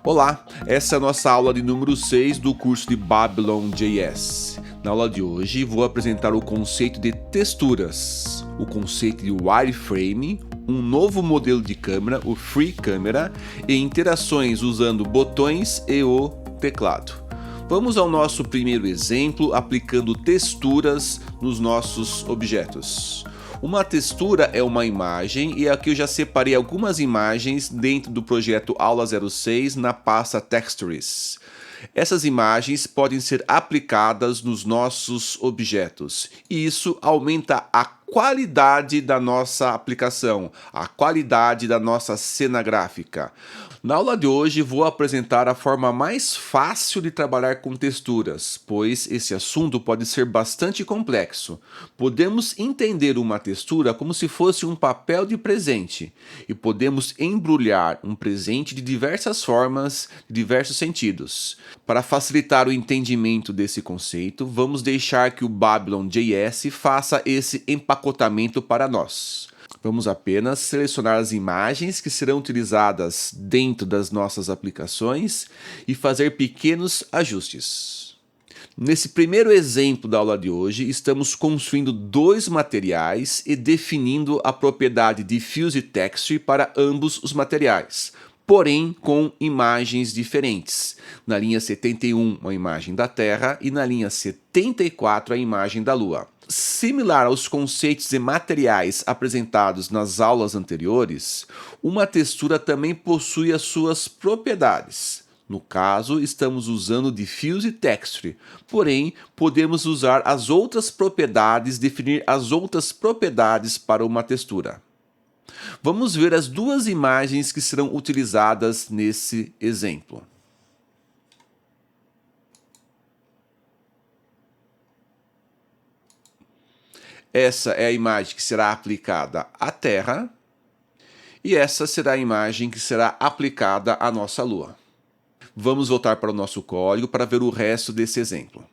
Olá, essa é a nossa aula de número 6 do curso de Babylon.js. Na aula de hoje vou apresentar o conceito de texturas, o conceito de wireframe, um novo modelo de câmera, o Free Camera, e interações usando botões e o teclado. Vamos ao nosso primeiro exemplo aplicando texturas nos nossos objetos. Uma textura é uma imagem e aqui eu já separei algumas imagens dentro do projeto Aula 06 na pasta Textures. Essas imagens podem ser aplicadas nos nossos objetos e isso aumenta a qualidade da nossa aplicação, a qualidade da nossa cena gráfica. Na aula de hoje vou apresentar a forma mais fácil de trabalhar com texturas, pois esse assunto pode ser bastante complexo. Podemos entender uma textura como se fosse um papel de presente e podemos embrulhar um presente de diversas formas, de diversos sentidos. Para facilitar o entendimento desse conceito, vamos deixar que o Babylon.js faça esse empacotamento para nós. Vamos apenas selecionar as imagens que serão utilizadas dentro das nossas aplicações e fazer pequenos ajustes. Nesse primeiro exemplo da aula de hoje, estamos construindo dois materiais e definindo a propriedade Diffuse Texture para ambos os materiais, porém com imagens diferentes. Na linha 71, a imagem da Terra e na linha 74, a imagem da Lua. Similar aos conceitos de materiais apresentados nas aulas anteriores, uma textura também possui as suas propriedades. No caso, estamos usando Diffuse Texture, porém, podemos usar as outras propriedades, definir as outras propriedades para uma textura. Vamos ver as duas imagens que serão utilizadas nesse exemplo. Essa é a imagem que será aplicada à Terra e essa será a imagem que será aplicada à nossa Lua. Vamos voltar para o nosso código para ver o resto desse exemplo.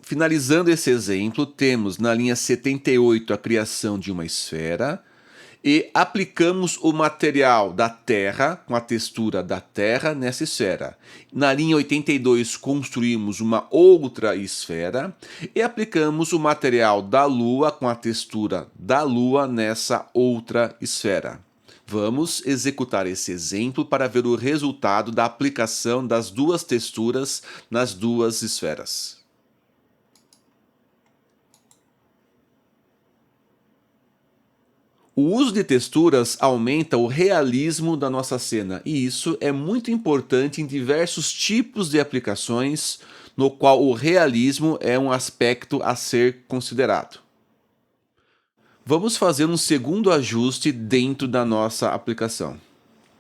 Finalizando esse exemplo, temos na linha 78 a criação de uma esfera e aplicamos o material da Terra, com a textura da Terra nessa esfera. Na linha 82 construímos uma outra esfera e aplicamos o material da Lua com a textura da Lua nessa outra esfera. Vamos executar esse exemplo para ver o resultado da aplicação das duas texturas nas duas esferas. O uso de texturas aumenta o realismo da nossa cena e isso é muito importante em diversos tipos de aplicações, no qual o realismo é um aspecto a ser considerado. Vamos fazer um segundo ajuste dentro da nossa aplicação.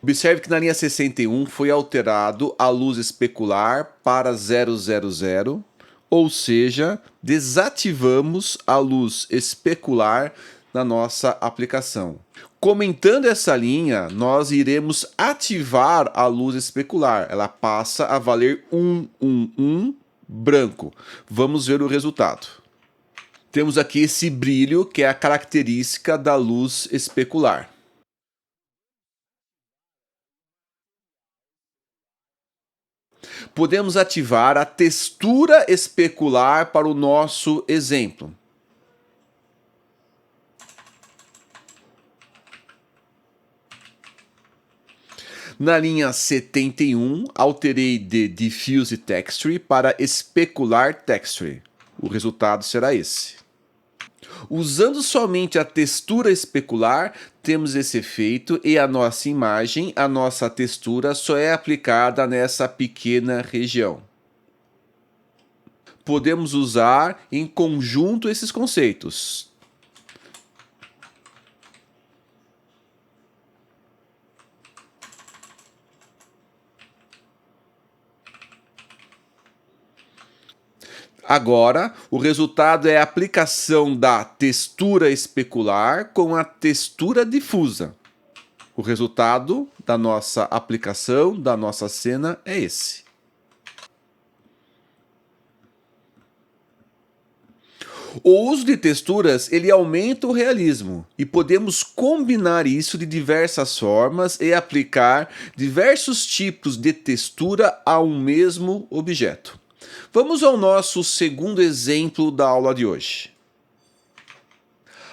Observe que na linha 61 foi alterado a luz especular para 000, ou seja, desativamos a luz especular na nossa aplicação. Comentando essa linha, nós iremos ativar a luz especular. Ela passa a valer 111 branco. Vamos ver o resultado. Temos aqui esse brilho que é a característica da luz especular. Podemos ativar a textura especular para o nosso exemplo. Na linha 71, alterei de Diffuse Texture para Especular Texture. O resultado será esse. Usando somente a textura especular, temos esse efeito e a nossa imagem, a nossa textura, só é aplicada nessa pequena região. Podemos usar em conjunto esses conceitos. Agora, o resultado é a aplicação da textura especular com a textura difusa. O resultado da nossa aplicação, da nossa cena, é esse. O uso de texturas, ele aumenta o realismo e podemos combinar isso de diversas formas e aplicar diversos tipos de textura a um mesmo objeto. Vamos ao nosso segundo exemplo da aula de hoje.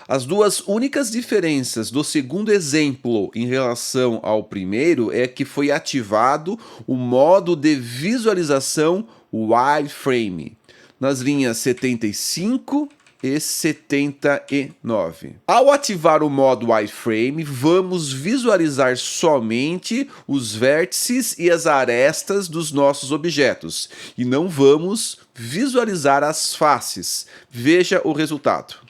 As duas únicas diferenças do segundo exemplo em relação ao primeiro é que foi ativado o modo de visualização wireframe nas linhas 75 e 79. Ao ativar o modo wireframe, vamos visualizar somente os vértices e as arestas dos nossos objetos e não vamos visualizar as faces. Veja o resultado.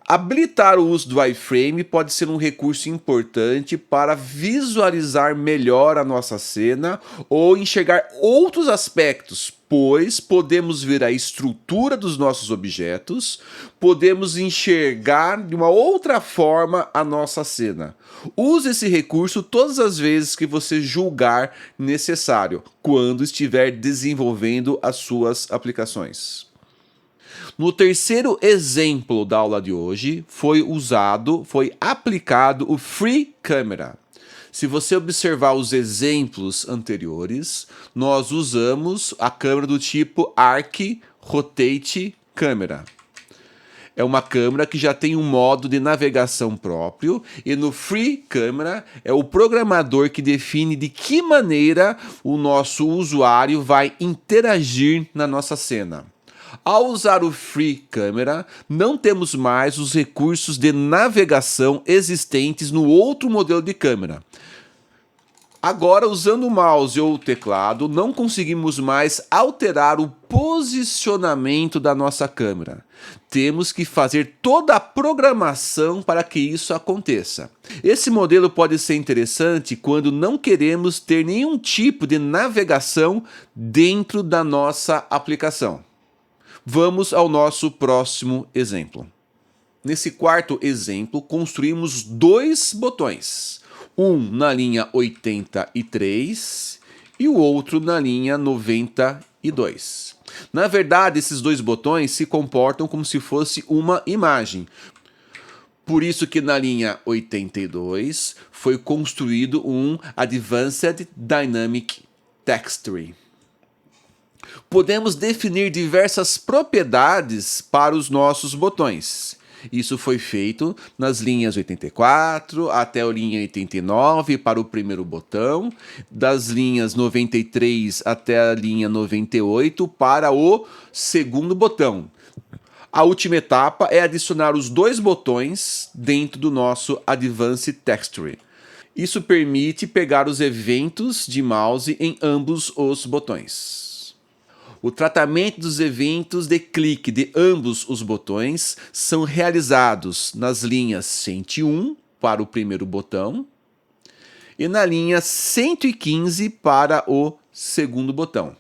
Habilitar o uso do wireframe pode ser um recurso importante para visualizar melhor a nossa cena ou enxergar outros aspectos, pois podemos ver a estrutura dos nossos objetos, podemos enxergar de uma outra forma a nossa cena. Use esse recurso todas as vezes que você julgar necessário, quando estiver desenvolvendo as suas aplicações. No terceiro exemplo da aula de hoje, foi aplicado o Free Camera. Se você observar os exemplos anteriores, nós usamos a câmera do tipo Arc Rotate Camera. É uma câmera que já tem um modo de navegação próprio e no Free Camera é o programador que define de que maneira o nosso usuário vai interagir na nossa cena. Ao usar o Free Camera, não temos mais os recursos de navegação existentes no outro modelo de câmera. Agora, usando o mouse ou o teclado, não conseguimos mais alterar o posicionamento da nossa câmera. Temos que fazer toda a programação para que isso aconteça. Esse modelo pode ser interessante quando não queremos ter nenhum tipo de navegação dentro da nossa aplicação. Vamos ao nosso próximo exemplo. Nesse quarto exemplo, construímos dois botões. Um na linha 83 e o outro na linha 92. Na verdade, esses dois botões se comportam como se fosse uma imagem. Por isso que na linha 82 foi construído um Advanced Dynamic Texture. Podemos definir diversas propriedades para os nossos botões. Isso foi feito nas linhas 84 até a linha 89 para o primeiro botão, das linhas 93 até a linha 98 para o segundo botão. A última etapa é adicionar os dois botões dentro do nosso Advanced Texture. Isso permite pegar os eventos de mouse em ambos os botões. O tratamento dos eventos de clique de ambos os botões são realizados nas linhas 101 para o primeiro botão e na linha 115 para o segundo botão.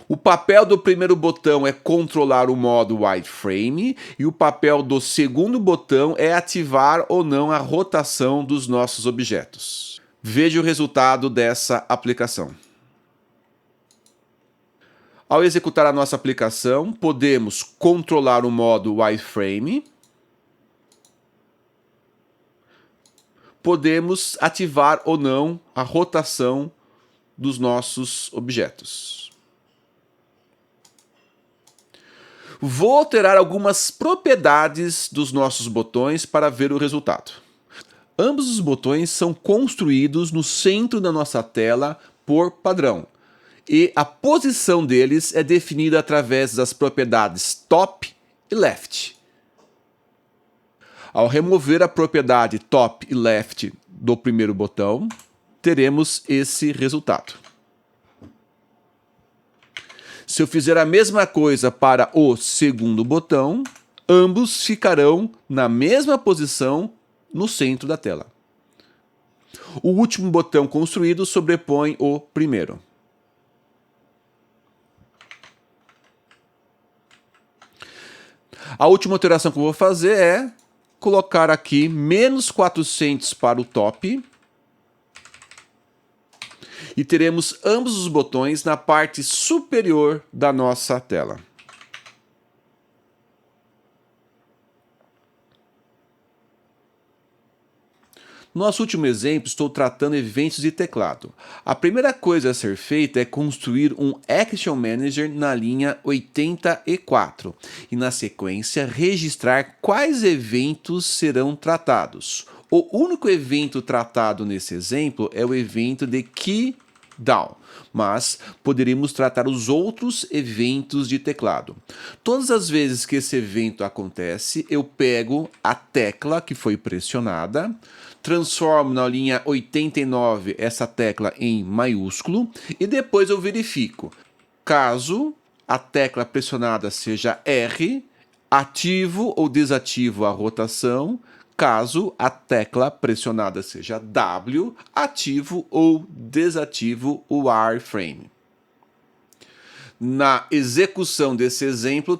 O papel do primeiro botão é controlar o modo wireframe e o papel do segundo botão é ativar ou não a rotação dos nossos objetos. Veja o resultado dessa aplicação. Ao executar a nossa aplicação, podemos controlar o modo wireframe, podemos ativar ou não a rotação dos nossos objetos. Vou alterar algumas propriedades dos nossos botões para ver o resultado. Ambos os botões são construídos no centro da nossa tela por padrão. E a posição deles é definida através das propriedades Top e Left. Ao remover a propriedade Top e Left do primeiro botão, teremos esse resultado. Se eu fizer a mesma coisa para o segundo botão, ambos ficarão na mesma posição no centro da tela. O último botão construído sobrepõe o primeiro. A última alteração que eu vou fazer é colocar aqui menos 400 para o top E teremos ambos os botões na parte superior da nossa tela. No nosso último exemplo, estou tratando eventos de teclado. A primeira coisa a ser feita é construir um Action Manager na linha 84 e, na sequência, registrar quais eventos serão tratados. O único evento tratado nesse exemplo é o evento de Key Down, mas poderíamos tratar os outros eventos de teclado. Todas as vezes que esse evento acontece, eu pego a tecla que foi pressionada, transformo na linha 89 essa tecla em maiúsculo e depois eu verifico. Caso a tecla pressionada seja R, ativo ou desativo a rotação. Caso a tecla pressionada seja W, ativo ou desativo o wireframe. Na execução desse exemplo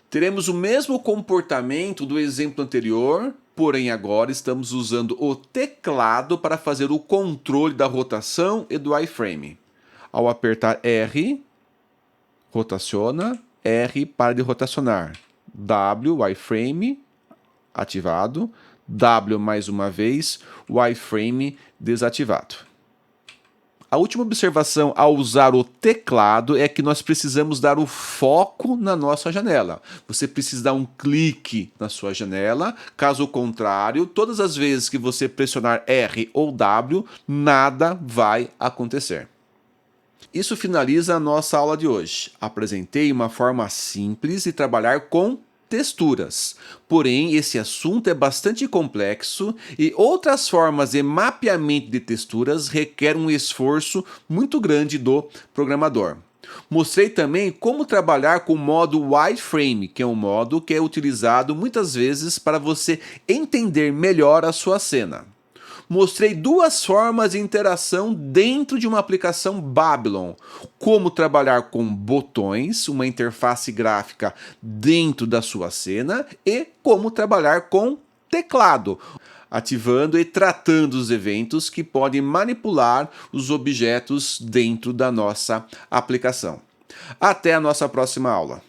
teremos o mesmo comportamento do exemplo anterior, porém agora estamos usando o teclado para fazer o controle da rotação e do wireframe. Ao apertar R, rotaciona, R para de rotacionar. W, wireframe, ativado. W mais uma vez, wireframe desativado. A última observação ao usar o teclado é que nós precisamos dar o foco na nossa janela. Você precisa dar um clique na sua janela, caso contrário, todas as vezes que você pressionar R ou W, nada vai acontecer. Isso finaliza a nossa aula de hoje. Apresentei uma forma simples de trabalhar com texturas. Porém, esse assunto é bastante complexo e outras formas de mapeamento de texturas requerem um esforço muito grande do programador. Mostrei também como trabalhar com o modo wireframe, que é um modo que é utilizado muitas vezes para você entender melhor a sua cena. Mostrei duas formas de interação dentro de uma aplicação Babylon. Como trabalhar com botões, uma interface gráfica dentro da sua cena, e como trabalhar com teclado, ativando e tratando os eventos que podem manipular os objetos dentro da nossa aplicação. Até a nossa próxima aula.